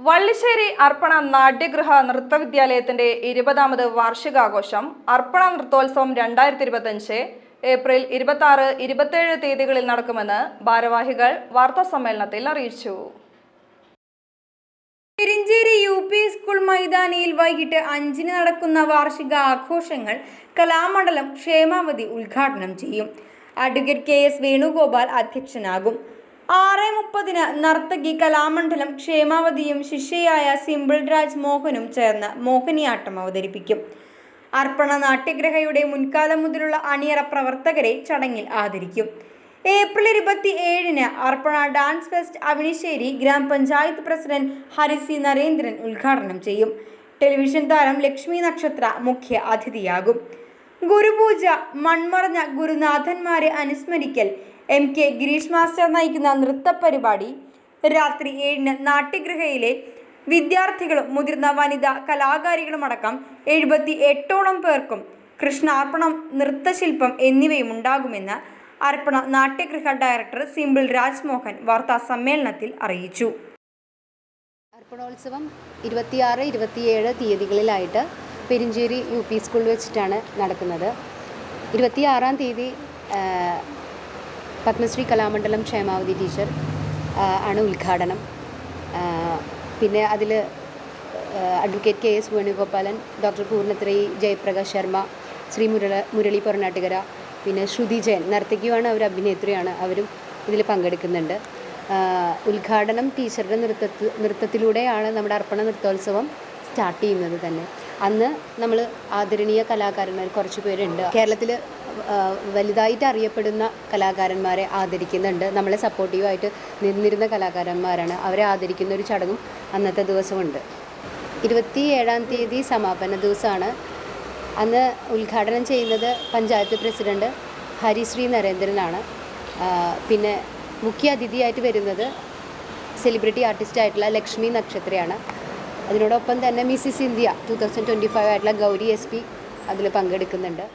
Vallissery അർപ്പണ നാട്യഗൃഹ നൃത്തവിദ്യാലയത്തിന്റെ 20ാമത് വാർഷികാഘോഷം അർപ്പണ നൃത്തോത്സവം 2025 April 26, 27 തീയതികളിൽ നടക്കുമെന്ന് ഭാരവാഹികൾ വാർത്താസമ്മേളനത്തിൽ അറിയിച്ചു. പെരിഞ്ചേരി UP സ്കൂൾ മൈതാനിയിൽ വൈകിട്ട് 5-ന് നടക്കുന്ന വാർഷിക ആഘോഷങ്ങൾ കലാമണ്ഡലം ക്ഷേമാവതി ഉദ്ഘാടനം ചെയ്യും. അഡ്വക്കേറ്റ് KS വേണുഗോപാൽ അധ്യക്ഷനാകും. 6:30-ന് നർത്തകി കലാമണ്ഡലം ക്ഷേമാവതിയും ശിഷ്യയായ സിമ്പിൾ രാജ് മോഹനും ചേർന്ന് മോഹിനിയാട്ടം അവതരിപ്പിക്കും. അർപ്പണ നാട്യഗ്രഹയുടെ മുൻകാലം മുതലുള്ള അണിയറ പ്രവർത്തകരെ ചടങ്ങിൽ ആദരിക്കും. ഏപ്രിൽ 27-ന് അർപ്പണ ഡാൻസ് ഫെസ്റ്റ് അവിണിശ്ശേരി ഗ്രാമപഞ്ചായത്ത് പ്രസിഡന്റ് ഹരിസി നരേന്ദ്രൻ ഉദ്ഘാടനം ചെയ്യും. ടെലിവിഷൻ താരം ലക്ഷ്മി നക്ഷത്ര മുഖ്യ അതിഥിയാകും. ഗുരുപൂജ, മൺമറഞ്ഞ ഗുരുനാഥന്മാരെ അനുസ്മരിക്കൽ, MK ഗിരീഷ് മാസ്റ്റർ നയിക്കുന്ന നൃത്തപരിപാടി, രാത്രി 7-ന് നാട്യഗൃഹയിലെ വിദ്യാർത്ഥികളും മുതിർന്ന വനിതാ കലാകാരികളുമടക്കം 78ഓളം പേർക്കും കൃഷ്ണാർപ്പണം, നൃത്തശില്പം എന്നിവയും ഉണ്ടാകുമെന്ന് അർപ്പണ നാട്യഗൃഹ ഡയറക്ടർ സിമ്പിൾ രാജ് മോഹൻ വാർത്താ സമ്മേളനത്തിൽ അറിയിച്ചു. അർപ്പണോത്സവം 26, 27 തീയതികളിലായിട്ട് പെരിഞ്ചേരി UP സ്കൂളിൽ വെച്ചിട്ടാണ് നടക്കുന്നത്. 26-ാം തീയതി പത്മശ്രീ കലാമണ്ഡലം ക്ഷേമാവതി ടീച്ചർ ആണ് ഉദ്ഘാടനം. പിന്നെ അതിൽ advocate KS Venugopalan, doctor Poornathrayi Jayaprakash Sharma, Shri Murali Poranattukara, പിന്നെ ശ്രുതി ജയൻ നർത്തകിയുമാണ്, അവർ അഭിനേത്രിയാണ്, അവരും ഇതിൽ പങ്കെടുക്കുന്നുണ്ട്. ഉദ്ഘാടനം ടീച്ചറുടെ നൃത്തത്തിലൂടെയാണ് നമ്മുടെ അർപ്പണ നൃത്തോത്സവം സ്റ്റാർട്ട് ചെയ്യുന്നത് തന്നെ. അന്ന് നമ്മൾ ആദരണീയ കലാകാരന്മാർ കുറച്ച് പേരുണ്ട്. കേരളത്തിൽ വലുതായിട്ട് അറിയപ്പെടുന്ന കലാകാരന്മാരെ ആദരിക്കുന്നുണ്ട്. നമ്മളെ സപ്പോർട്ടീവായിട്ട് നിന്നിരുന്ന കലാകാരന്മാരാണ്. അവരെ ആദരിക്കുന്ന ഒരു ചടങ്ങും അന്നത്തെ ദിവസമുണ്ട്. 27-ാം തീയതി സമാപന ദിവസമാണ്. അന്ന് ഉദ്ഘാടനം ചെയ്യുന്നത് പഞ്ചായത്ത് പ്രസിഡന്റ് ഹരിശ്രീ നരേന്ദ്രനാണ്. പിന്നെ മുഖ്യ അതിഥിയായിട്ട് വരുന്നത് സെലിബ്രിറ്റി ആർട്ടിസ്റ്റായിട്ടുള്ള ലക്ഷ്മി നക്ഷത്രയാണ്. അതിനോടൊപ്പം തന്നെ മിസ്സിസ് ഇന്ത്യ 2025 ആയിട്ടുള്ള ഗൗരി SP അതിൽ പങ്കെടുക്കുന്നുണ്ട്.